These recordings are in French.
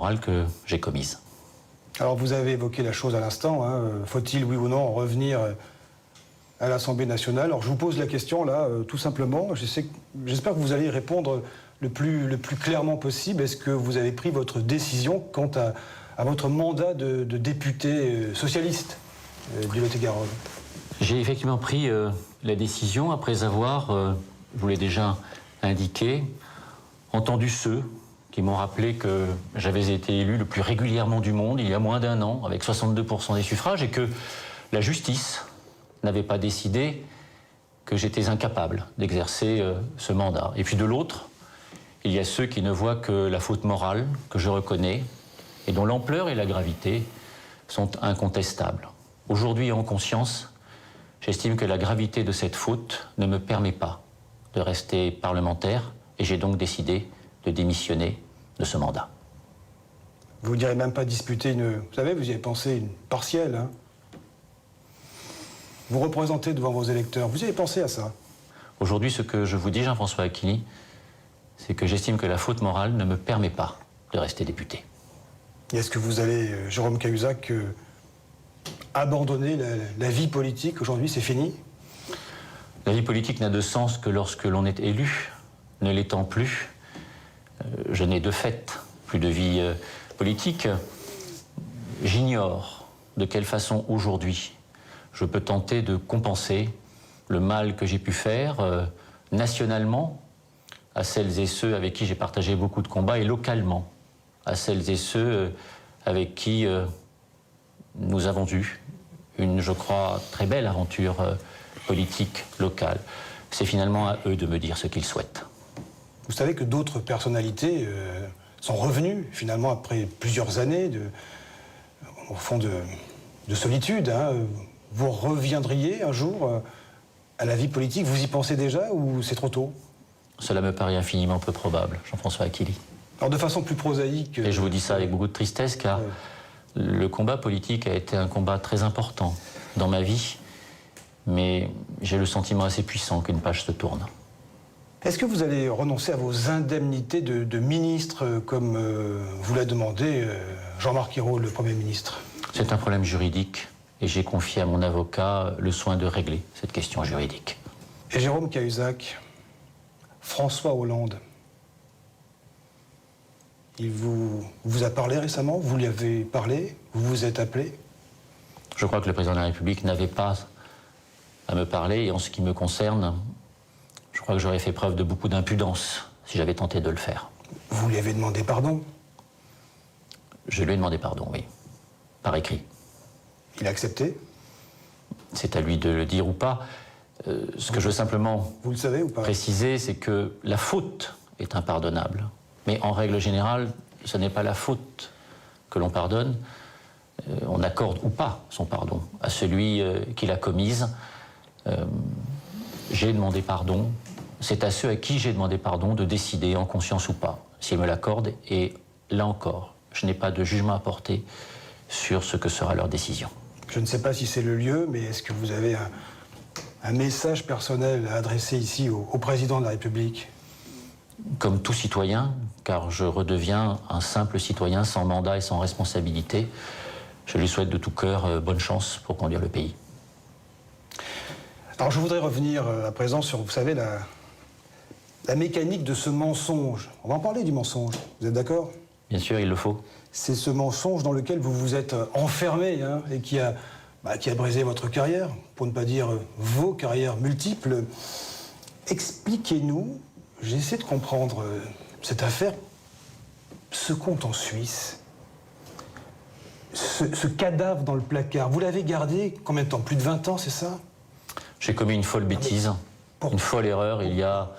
morale que j'ai commise. Alors vous avez évoqué la chose à l'instant, hein, faut-il, oui ou non, en revenir à l'Assemblée nationale? Alors je vous pose la question là, tout simplement, j'espère que vous allez y répondre le plus clairement possible. Est-ce que vous avez pris votre décision quant à votre mandat de député socialiste du Lot-et-Garonne? J'ai effectivement pris la décision après avoir, je vous l'ai déjà indiqué, entendu ceux qui m'ont rappelé que j'avais été élu le plus régulièrement du monde il y a moins d'un an, avec 62% des suffrages, et que la justice n'avait pas décidé que j'étais incapable d'exercer ce mandat. Et puis de l'autre, il y a ceux qui ne voient que la faute morale, que je reconnais, et dont l'ampleur et la gravité sont incontestables. Aujourd'hui, en conscience, j'estime que la gravité de cette faute ne me permet pas de rester parlementaire, et j'ai donc décidé de démissionner de ce mandat. Vous ne direz même pas disputer une... Vous savez, vous y avez pensé, une partielle, hein? Vous représentez devant vos électeurs, vous y avez pensé à ça? Aujourd'hui, ce que je vous dis, Jean-François Aquili, c'est que j'estime que la faute morale ne me permet pas de rester député. Et est-ce que vous allez, Jérôme Cahuzac, abandonner la vie politique aujourd'hui? C'est fini? La vie politique n'a de sens que lorsque l'on est élu. Ne l'étant plus, je n'ai de fait plus de vie politique. J'ignore de quelle façon aujourd'hui je peux tenter de compenser le mal que j'ai pu faire nationalement à celles et ceux avec qui j'ai partagé beaucoup de combats et localement à celles et ceux avec qui nous avons eu une, je crois, très belle aventure politique locale. C'est finalement à eux de me dire ce qu'ils souhaitent. Vous savez que d'autres personnalités sont revenues, finalement, après plusieurs années au fond de solitude. Hein. Vous reviendriez un jour à la vie politique? Vous y pensez déjà ou c'est trop tôt? Cela me paraît infiniment peu probable, Jean-François Aquili. Alors de façon plus prosaïque... Et je vous dis ça avec beaucoup de tristesse, car le combat politique a été un combat très important dans ma vie, mais j'ai le sentiment assez puissant qu'une page se tourne. Est-ce que vous allez renoncer à vos indemnités de ministre, comme vous l'a demandé Jean-Marc Ayrault, le Premier ministre? C'est un problème juridique, et j'ai confié à mon avocat le soin de régler cette question juridique. Et Jérôme Cahuzac, François Hollande, il vous a parlé récemment? Vous lui avez parlé? Vous vous êtes appelé? Je crois que le président de la République n'avait pas à me parler, et en ce qui me concerne, je crois que j'aurais fait preuve de beaucoup d'impudence si j'avais tenté de le faire. Vous lui avez demandé pardon? Je lui ai demandé pardon, oui, par écrit. Il a accepté? C'est à lui de le dire ou pas. Ce que je veux simplement vous le savez ou pas préciser, c'est que la faute est impardonnable. Mais en règle générale, ce n'est pas la faute que l'on pardonne. On accorde ou pas son pardon à celui qui l'a commise. J'ai demandé pardon. C'est à ceux à qui j'ai demandé pardon de décider, en conscience ou pas, s'ils me l'accordent. Et là encore, je n'ai pas de jugement à porter sur ce que sera leur décision. Je ne sais pas si c'est le lieu, mais est-ce que vous avez un message personnel à adresser ici au président de la République? Comme tout citoyen, car je redeviens un simple citoyen sans mandat et sans responsabilité, je lui souhaite de tout cœur bonne chance pour conduire le pays. Alors je voudrais revenir à présent sur, vous savez, la mécanique de ce mensonge. On va en parler du mensonge, vous êtes d'accord? Bien sûr, il le faut. C'est ce mensonge dans lequel vous vous êtes enfermé, hein, et qui a brisé votre carrière, pour ne pas dire vos carrières multiples. Expliquez-nous, j'essaie de comprendre cette affaire, ce compte en Suisse, ce cadavre dans le placard, vous l'avez gardé combien de temps? Plus de 20 ans, c'est ça? J'ai commis une folle bêtise, une folle erreur il y a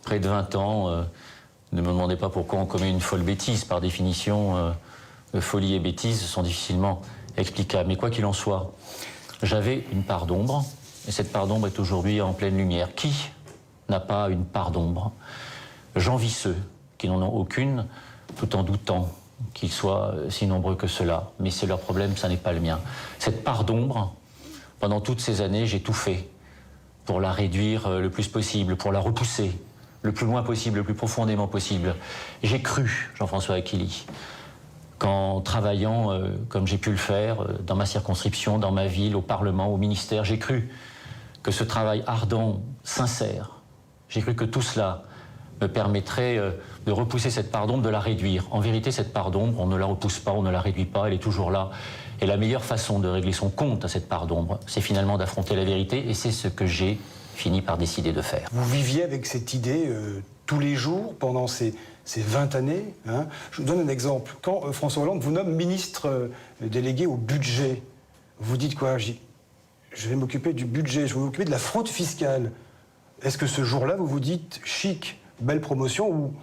près de 20 ans. Ne me demandez pas pourquoi on commet une folle bêtise. Par définition, folie et bêtise sont difficilement explicables. Mais quoi qu'il en soit, j'avais une part d'ombre, et cette part d'ombre est aujourd'hui en pleine lumière. Qui n'a pas une part d'ombre? J'envie ceux qui n'en ont aucune, tout en doutant qu'ils soient si nombreux que cela. Mais c'est leur problème, ça n'est pas le mien. Cette part d'ombre, pendant toutes ces années, j'ai tout fait pour la réduire le plus possible, pour la repousser le plus loin possible, le plus profondément possible. J'ai cru, Jean-François Aquili, qu'en travaillant comme j'ai pu le faire dans ma circonscription, dans ma ville, au Parlement, au ministère, j'ai cru que ce travail ardent, sincère, j'ai cru que tout cela me permettrait de repousser cette part d'ombre, de la réduire. En vérité, cette part d'ombre, on ne la repousse pas, on ne la réduit pas, elle est toujours là. Et la meilleure façon de régler son compte à cette part d'ombre, c'est finalement d'affronter la vérité, et c'est ce que j'ai fini par décider de faire. Vous viviez avec cette idée tous les jours pendant ces 20 années. Hein. Je vous donne un exemple. Quand François Hollande vous nomme ministre délégué au budget, vous dites quoi? Je vais m'occuper du budget, je vais m'occuper de la fraude fiscale. Est-ce que ce jour-là, vous vous dites chic, belle promotion, ou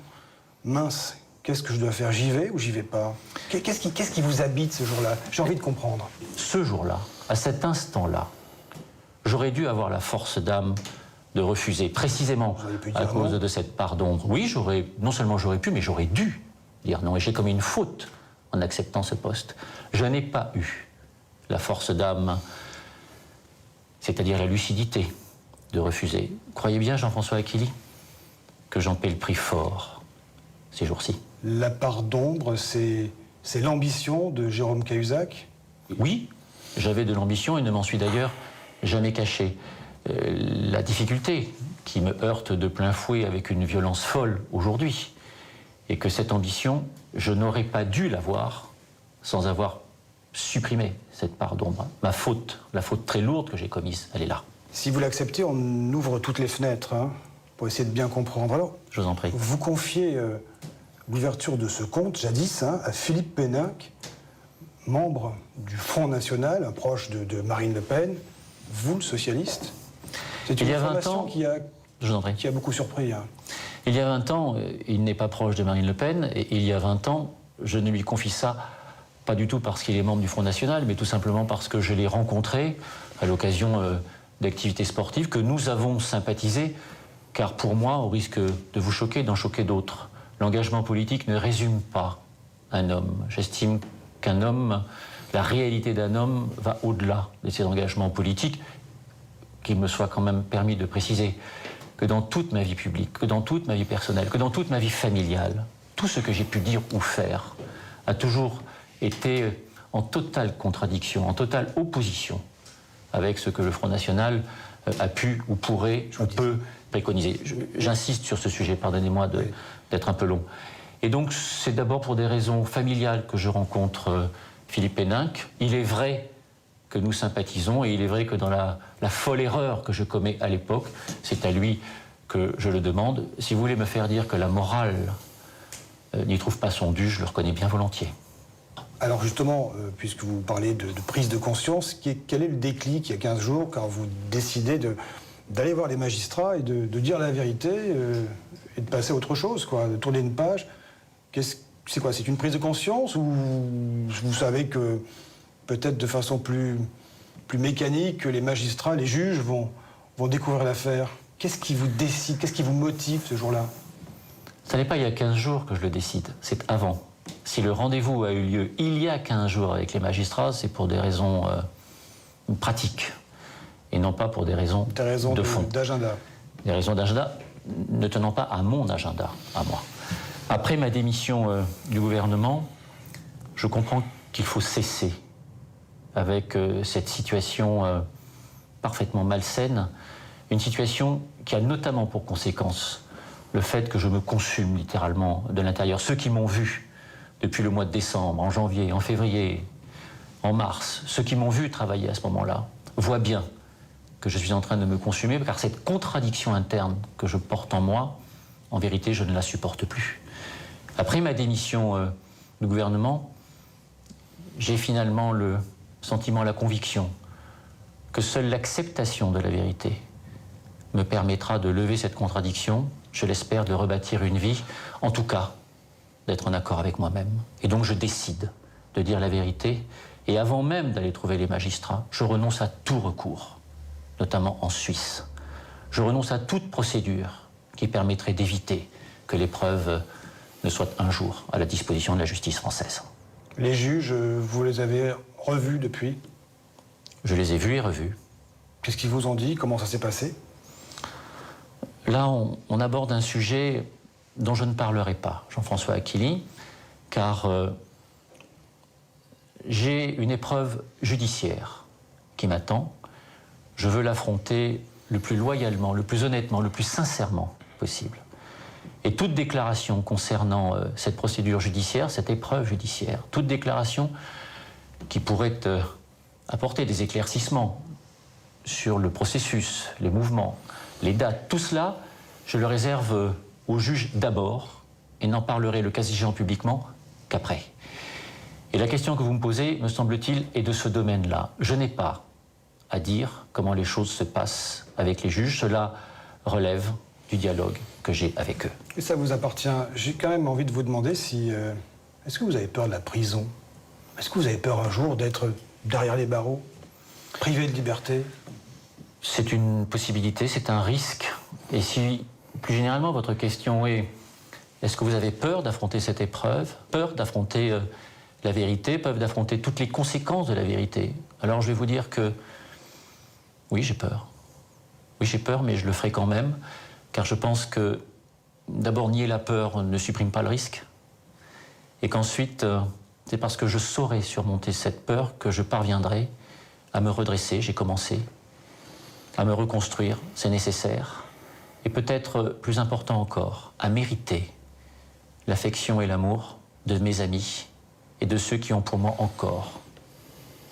mince, qu'est-ce que je dois faire? J'y vais ou j'y vais pas? Qu'est-ce qui vous habite ce jour-là? J'ai envie de comprendre. Ce jour-là, à cet instant-là, j'aurais dû avoir la force d'âme de refuser, précisément à cause de cette part d'ombre. Oui, non seulement j'aurais pu, mais j'aurais dû dire non. Et j'ai commis une faute en acceptant ce poste. Je n'ai pas eu la force d'âme, c'est-à-dire la lucidité, de refuser. Croyez bien, Jean-François Achilli, que j'en paie le prix fort ces jours-ci. La part d'ombre, c'est l'ambition de Jérôme Cahuzac? Oui, j'avais de l'ambition et ne m'en suis d'ailleurs jamais caché. La difficulté qui me heurte de plein fouet avec une violence folle aujourd'hui, et que cette ambition, je n'aurais pas dû l'avoir sans avoir supprimé cette part d'ombre. Ma faute, la faute très lourde que j'ai commise, elle est là. Si vous l'acceptez, on ouvre toutes les fenêtres hein, pour essayer de bien comprendre. Alors, je vous en prie. Vous confiez l'ouverture de ce compte, jadis, hein, à Philippe Péninck, membre du Front National, un proche de Marine Le Pen. Vous, le socialiste, c'est une information qui a beaucoup surpris. Hein. Il y a 20 ans, il n'est pas proche de Marine Le Pen, et il y a 20 ans, je ne lui confie ça pas du tout parce qu'il est membre du Front National, mais tout simplement parce que je l'ai rencontré à l'occasion d'activités sportives, que nous avons sympathisé, car pour moi, au risque de vous choquer, d'en choquer d'autres, l'engagement politique ne résume pas un homme. J'estime qu'un homme, la réalité d'un homme va au-delà de ses engagements politiques, qu'il me soit quand même permis de préciser que dans toute ma vie publique, que dans toute ma vie personnelle, que dans toute ma vie familiale, tout ce que j'ai pu dire ou faire a toujours été en totale contradiction, en totale opposition avec ce que le Front National a pu ou pourrait ou peut préconiser. J'insiste sur ce sujet, pardonnez-moi d'être un peu long. Et donc c'est d'abord pour des raisons familiales que je rencontre Philippe Péninck. Il est vrai que nous sympathisons, et il est vrai que dans la folle erreur que je commets à l'époque, c'est à lui que je le demande. Si vous voulez me faire dire que la morale n'y trouve pas son dû, je le reconnais bien volontiers. Alors justement, puisque vous parlez de prise de conscience, quel est le déclic il y a 15 jours quand vous décidez d'aller voir les magistrats et de dire la vérité et de passer à autre chose, quoi, de tourner une page? C'est quoi? C'est une prise de conscience, ou vous savez que peut-être de façon plus mécanique, que les magistrats, les juges vont découvrir l'affaire? Qu'est-ce qui vous décide? Qu'est-ce qui vous motive ce jour-là? Ce n'est pas il y a 15 jours que je le décide, c'est avant. Si le rendez-vous a eu lieu il y a 15 jours avec les magistrats, c'est pour des raisons pratiques et non pas pour des raisons de fond. D'agenda. Des raisons d'agenda ne tenant pas à mon agenda, à moi. Après ma démission du gouvernement, je comprends qu'il faut cesser avec cette situation parfaitement malsaine, une situation qui a notamment pour conséquence le fait que je me consume littéralement de l'intérieur. Ceux qui m'ont vu depuis le mois de décembre, en janvier, en février, en mars, ceux qui m'ont vu travailler à ce moment-là, voient bien que je suis en train de me consumer, car cette contradiction interne que je porte en moi, en vérité, je ne la supporte plus. Après ma démission du gouvernement, j'ai finalement le sentiment, la conviction que seule l'acceptation de la vérité me permettra de lever cette contradiction, je l'espère, de rebâtir une vie, en tout cas, d'être en accord avec moi-même. Et donc je décide de dire la vérité, et avant même d'aller trouver les magistrats, je renonce à tout recours, notamment en Suisse. Je renonce à toute procédure qui permettrait d'éviter que les preuves ne soient un jour à la disposition de la justice française. Les juges, vous les avez revus depuis? Je les ai vus et revus. Qu'est-ce qu'ils vous ont dit? Comment ça s'est passé? Là, on aborde un sujet dont je ne parlerai pas, Jean-François Achilli, car j'ai une épreuve judiciaire qui m'attend. Je veux l'affronter le plus loyalement, le plus honnêtement, le plus sincèrement possible. Et toute déclaration concernant cette procédure judiciaire, cette épreuve judiciaire, toute déclaration qui pourrait apporter des éclaircissements sur le processus, les mouvements, les dates, tout cela, je le réserve au juge d'abord et n'en parlerai le cas échéant publiquement qu'après. Et la question que vous me posez, me semble-t-il, est de ce domaine-là. Je n'ai pas à dire comment les choses se passent avec les juges. Cela relève du dialogue que j'ai avec eux. Et ça vous appartient. J'ai quand même envie de vous demander si... est-ce que vous avez peur de la prison? Est-ce que vous avez peur un jour d'être derrière les barreaux, privé de liberté? C'est une possibilité, c'est un risque. Et si, plus généralement, votre question est: est-ce que vous avez peur d'affronter cette épreuve, peur d'affronter la vérité, peur d'affronter toutes les conséquences de la vérité? Alors je vais vous dire que oui, j'ai peur. Oui, j'ai peur, mais je le ferai quand même, car je pense que d'abord, nier la peur ne supprime pas le risque, et qu'ensuite, c'est parce que je saurai surmonter cette peur que je parviendrai à me redresser. J'ai commencé à me reconstruire, c'est nécessaire, et peut-être plus important encore, à mériter l'affection et l'amour de mes amis et de ceux qui ont pour moi encore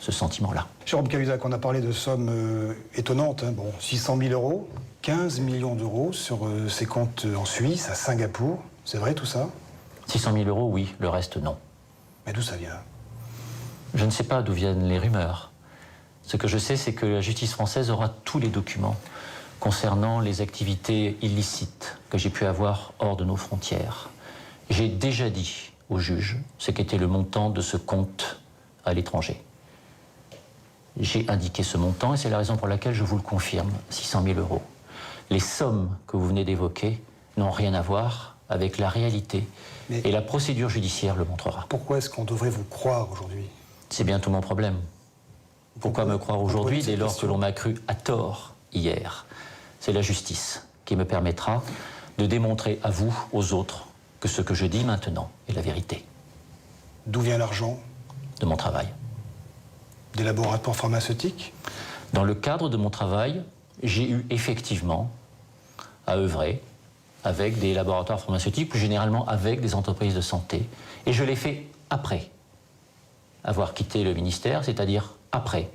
ce sentiment-là. Jérôme Cahuzac, on a parlé de sommes étonnantes, hein. Bon, 600 000 euros, 15 millions d'euros sur ses comptes en Suisse, à Singapour. C'est vrai tout ça? 600 000 euros, oui, le reste, non. Mais d'où ça vient? Je ne sais pas d'où viennent les rumeurs. Ce que je sais, c'est que la justice française aura tous les documents concernant les activités illicites que j'ai pu avoir hors de nos frontières. J'ai déjà dit au juge ce qu'était le montant de ce compte à l'étranger. J'ai indiqué ce montant et c'est la raison pour laquelle je vous le confirme, 600 000 euros. Les sommes que vous venez d'évoquer n'ont rien à voir avec la réalité. Mais et la procédure judiciaire le montrera. Pourquoi est-ce qu'on devrait vous croire aujourd'hui? C'est bien tout mon problème. Pourquoi me croire aujourd'hui dès lors que l'on m'a cru à tort hier? C'est la justice qui me permettra de démontrer à vous, aux autres, que ce que je dis maintenant est la vérité. D'où vient l'argent? De mon travail. Des laboratoires pharmaceutiques? Dans le cadre de mon travail, j'ai eu effectivement à œuvrer avec des laboratoires pharmaceutiques, plus généralement avec des entreprises de santé. Et je l'ai fait après avoir quitté le ministère, c'est-à-dire après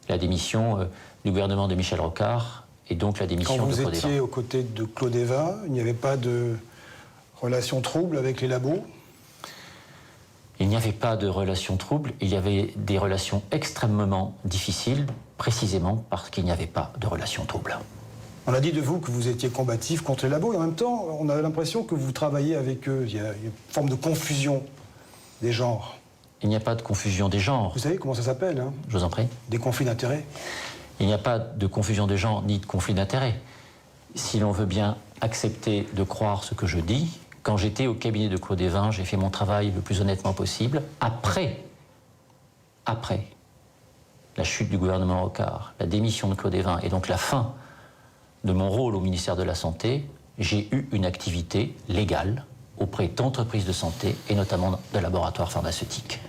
la démission du gouvernement de Michel Rocard et donc la démission de Claude Évin. Quand vous étiez aux côtés de Claude Évin, il n'y avait pas de relations troubles avec les labos? Il n'y avait pas de relations troubles, il y avait des relations extrêmement difficiles, précisément parce qu'il n'y avait pas de relations troubles. On a dit de vous que vous étiez combatif contre les labos, et en même temps, on a l'impression que vous travaillez avec eux. Il y a une forme de confusion des genres. Il n'y a pas de confusion des genres. Vous savez comment ça s'appelle, hein? Je vous en prie. Des conflits d'intérêts. Il n'y a pas de confusion des genres ni de conflit d'intérêts. Si l'on veut bien accepter de croire ce que je dis, quand j'étais au cabinet de Claude Évin, j'ai fait mon travail le plus honnêtement possible. Après la chute du gouvernement Rocard, la démission de Claude Évin et donc la fin de mon rôle au ministère de la Santé, j'ai eu une activité légale auprès d'entreprises de santé et notamment de laboratoires pharmaceutiques.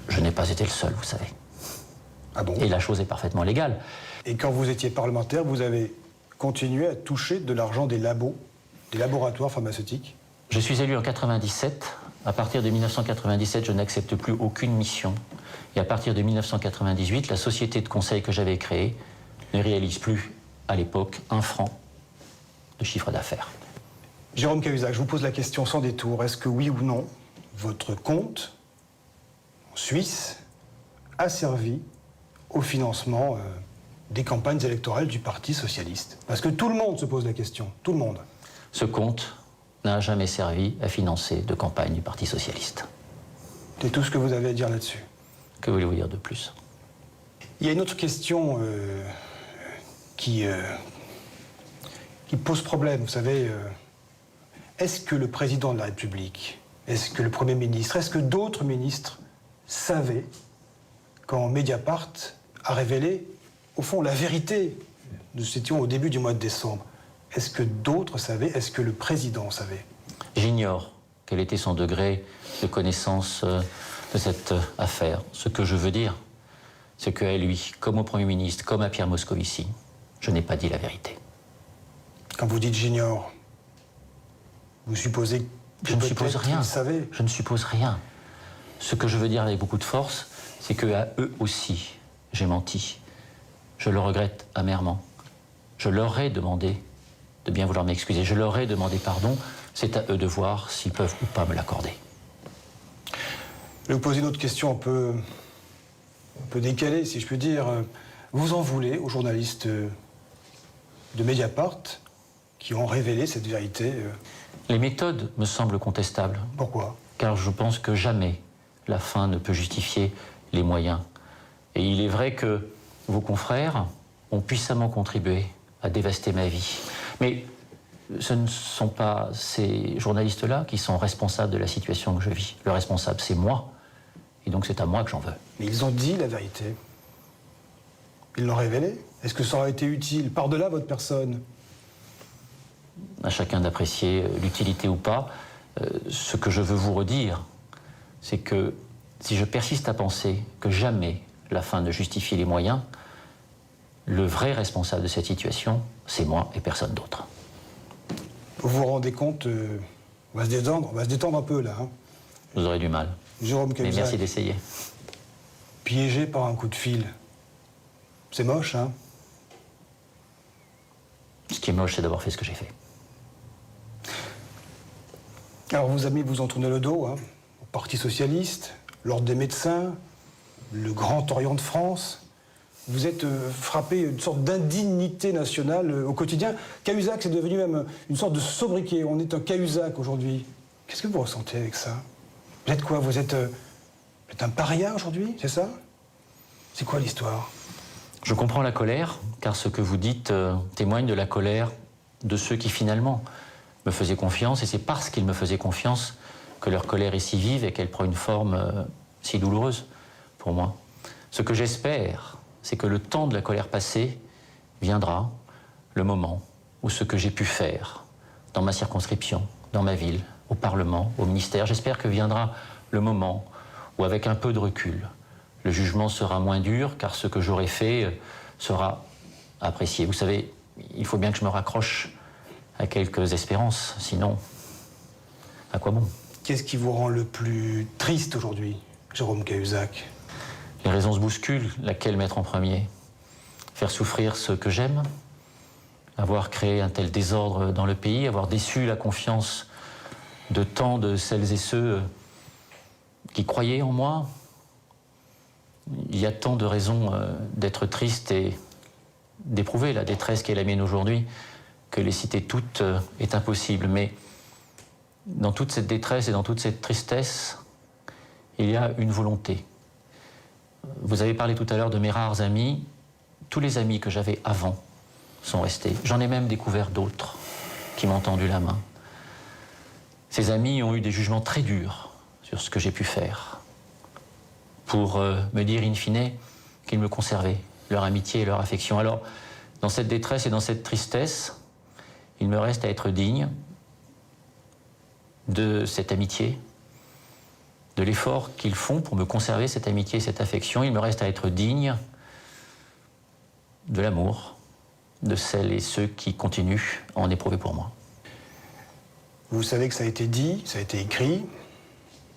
Je n'ai pas été le seul, vous savez. Ah bon? Et la chose est parfaitement légale. Et quand vous étiez parlementaire, vous avez continué à toucher de l'argent des labos, des laboratoires pharmaceutiques? Je suis élu en 1997. À partir de 1997, je n'accepte plus aucune mission. Et à partir de 1998, la société de conseil que j'avais créée ne réalise plus, à l'époque, 1 franc de chiffre d'affaires. Jérôme Cahuzac, je vous pose la question sans détour. Est-ce que oui ou non, votre compte en Suisse a servi au financement des campagnes électorales du Parti socialiste? Parce que tout le monde se pose la question, tout le monde. Ce compte n'a jamais servi à financer de campagne du Parti socialiste. C'est tout ce que vous avez à dire là-dessus. Que voulez-vous dire de plus? Il y a une autre question qui pose problème, vous savez. Est-ce que le président de la République, est-ce que le Premier ministre, est-ce que d'autres ministres savaient quand Mediapart a révélé, au fond, la vérité? Nous étions au début du mois de décembre. Est-ce que d'autres savaient? Est-ce que le président savait? J'ignore quel était son degré de connaissance de cette affaire. Ce que je veux dire, c'est qu'à lui, comme au Premier ministre, comme à Pierre Moscovici, je n'ai pas dit la vérité. Quand vous dites j'ignore, vous supposez que Je ne suppose rien. qu'ils savaient. Je ne suppose rien. Ce que je veux dire avec beaucoup de force, c'est qu'à eux aussi, j'ai menti. Je le regrette amèrement. Je leur ai demandé de bien vouloir m'excuser. Je leur ai demandé pardon. C'est à eux de voir s'ils peuvent ou pas me l'accorder. Je vais vous poser une autre question un peu décalée, si je puis dire. Vous en voulez aux journalistes de Mediapart qui ont révélé cette vérité? Les méthodes me semblent contestables. Pourquoi? Car je pense que jamais la fin ne peut justifier les moyens. Et il est vrai que vos confrères ont puissamment contribué à dévaster ma vie. Mais ce ne sont pas ces journalistes-là qui sont responsables de la situation que je vis. Le responsable, c'est moi. Et donc c'est à moi que j'en veux. Mais ils ont dit la vérité. Ils l'ont révélée. Est-ce que ça aurait été utile, par-delà votre personne? À chacun d'apprécier l'utilité ou pas. Ce que je veux vous redire, c'est que si je persiste à penser que jamais la fin ne justifie les moyens, le vrai responsable de cette situation, c'est moi et personne d'autre. Vous vous rendez compte, on va se détendre un peu là. Hein. Vous aurez du mal. Jérôme Mais Cahuzac, merci d'essayer. piégé par un coup de fil. C'est moche, hein? Ce qui est moche, c'est d'avoir fait ce que j'ai fait. Alors vos amis vous ont tourné le dos, hein, au Parti Socialiste, l'Ordre des médecins, le Grand Orient de France. Vous êtes frappé d'une sorte d'indignité nationale au quotidien. Cahuzac, c'est devenu même une sorte de sobriquet. On est un Cahuzac aujourd'hui. Qu'est-ce que vous ressentez avec ça? Vous êtes quoi? Vous êtes un paria aujourd'hui, c'est ça? C'est quoi l'histoire? Je comprends la colère, car ce que vous dites témoigne de la colère de ceux qui finalement me faisaient confiance, et c'est parce qu'ils me faisaient confiance que leur colère est si vive et qu'elle prend une forme si douloureuse pour moi. Ce que j'espère, c'est que le temps de la colère passée viendra, le moment où ce que j'ai pu faire dans ma circonscription, dans ma ville, au Parlement, au ministère, j'espère que viendra le moment où, avec un peu de recul, le jugement sera moins dur, car ce que j'aurai fait sera apprécié. Vous savez, il faut bien que je me raccroche à quelques espérances, sinon, à quoi bon? Qu'est-ce qui vous rend le plus triste aujourd'hui, Jérôme Cahuzac? Les raisons se bousculent, laquelle mettre en premier? Faire souffrir ceux que j'aime? Avoir créé un tel désordre dans le pays? Avoir déçu la confiance de tant de celles et ceux qui croyaient en moi? Il y a tant de raisons d'être triste et d'éprouver la détresse qui est la mienne aujourd'hui que les citer toutes est impossible. Mais dans toute cette détresse et dans toute cette tristesse, il y a une volonté. Vous avez parlé tout à l'heure de mes rares amis. Tous les amis que j'avais avant sont restés. J'en ai même découvert d'autres qui m'ont tendu la main. Ces amis ont eu des jugements très durs sur ce que j'ai pu faire pour me dire in fine qu'ils me conservaient, leur amitié et leur affection. Alors, dans cette détresse et dans cette tristesse, il me reste à être digne de cette amitié, de l'effort qu'ils font pour me conserver cette amitié et cette affection. Il me reste à être digne de l'amour de celles et ceux qui continuent à en éprouver pour moi. Vous savez que ça a été dit, ça a été écrit.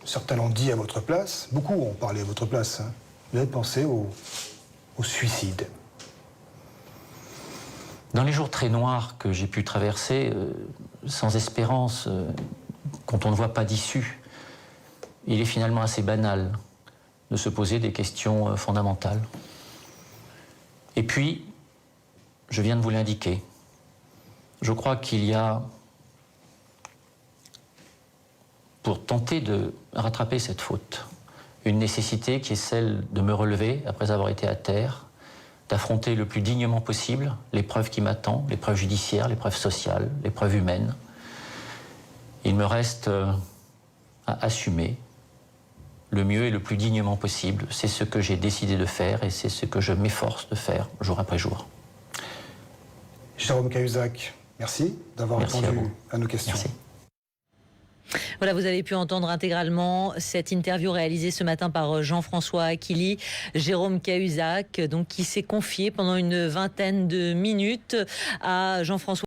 Certains l'ont dit à votre place. Beaucoup ont parlé à votre place. Hein. Vous avez pensé au suicide. Dans les jours très noirs que j'ai pu traverser, sans espérance, quand on ne voit pas d'issue, il est finalement assez banal de se poser des questions fondamentales. Et puis, je viens de vous l'indiquer, je crois qu'il y a, pour tenter de rattraper cette faute, une nécessité qui est celle de me relever après avoir été à terre, d'affronter le plus dignement possible l'épreuve qui m'attend, l'épreuve judiciaire, l'épreuve sociale, l'épreuve humaine. Il me reste à assumer le mieux et le plus dignement possible. C'est ce que j'ai décidé de faire et c'est ce que je m'efforce de faire jour après jour. Jérôme Cahuzac, merci d'avoir répondu à nos questions. Merci. Voilà, vous avez pu entendre intégralement cette interview réalisée ce matin par Jean-François Aquili, Jérôme Cahuzac, donc qui s'est confié pendant une vingtaine de minutes à Jean-François